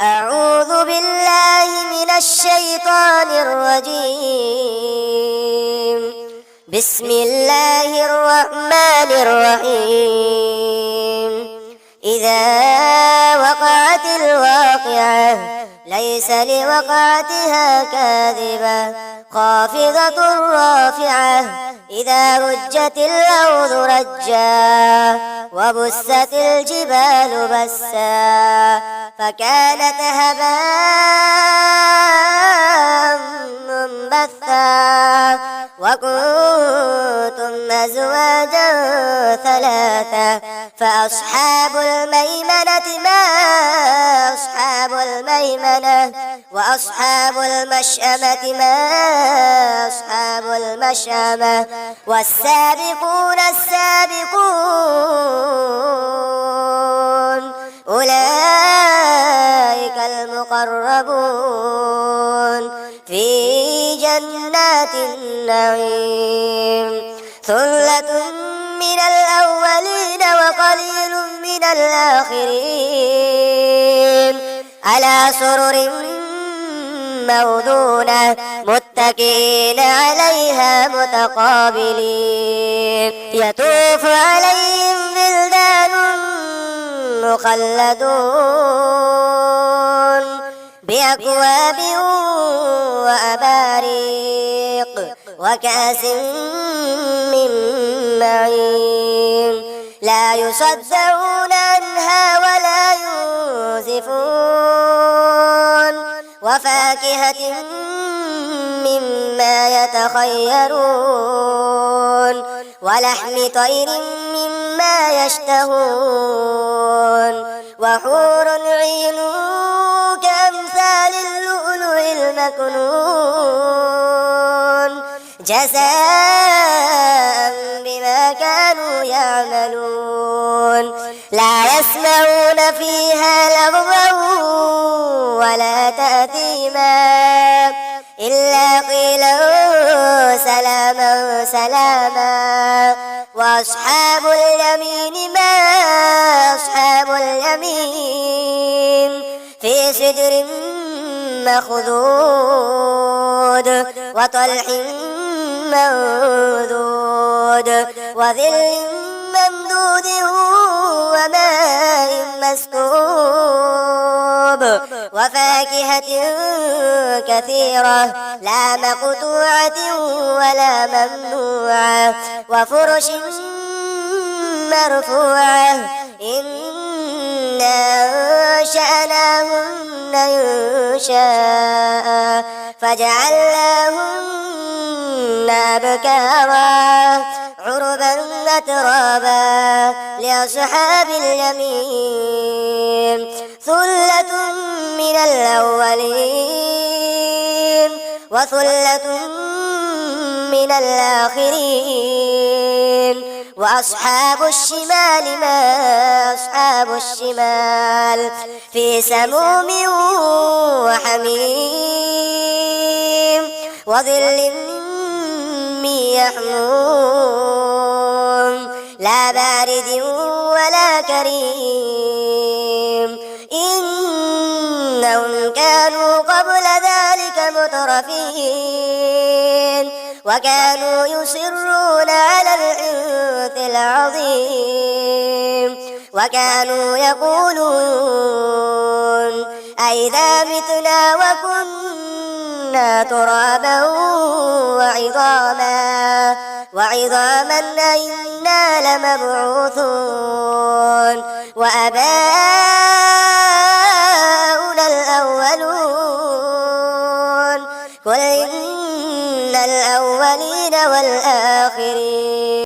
أعوذ بالله من الشيطان الرجيم. بسم الله الرحمن الرحيم. إذا وقعت الواقعة ليس لوقعتها كاذبة خافضة رافعة إذا رجت الأرض رجا وبست الجبال بسا فكانت هباء منبثا وكنتم أزواجا ثلاثة فأصحاب الميمنة ما أصحاب الميمنة وأصحاب المشأمة ما أصحاب المشأمة والسابقون السابقون أولئك المقربون في جنات النعيم ثلة من الأولين وقليل من الآخرين على سرر موضونة متكئين عليها متقابلين يطوف عليهم ولدان مخلدون بأكواب وأباريق وكأس من معين لا يصدعون عنها ولا ينزفون وفاكهة مما يتخيرون ولحم طير مما يشتهون وحور عين كأمثال اللؤلؤ المكنون جزاء بما كانوا يعملون لا يسمعون فيها لغوا ولا تأثيما إلا قيلا سلاما سلاما وأصحاب اليمين ما أصحاب اليمين في سدر مخضود وطلح منضود وظل ممدود وماء مسكوب وفاكهة كثيرة لا مقطوعة ولا ممنوعة وفرش مرفوعة إنا أنشأناهن إنشاء فجعلناهن أبكارا عربا أترابا لأصحاب اليمين ثلة من الأولين وثلة من الآخرين وأصحاب الشمال ما أصحاب الشمال في سموم وحميم وظل من يحموم لا بارد ولا كريم إنهم كانوا قبل ذلك مترفين وكانوا يصرون على الحنث العظيم وكانوا يقولون أئذا متنا وكنا ترابا وعظاما أئنا لمبعوثون وآباؤنا الأولون قل إن الأولين والآخرين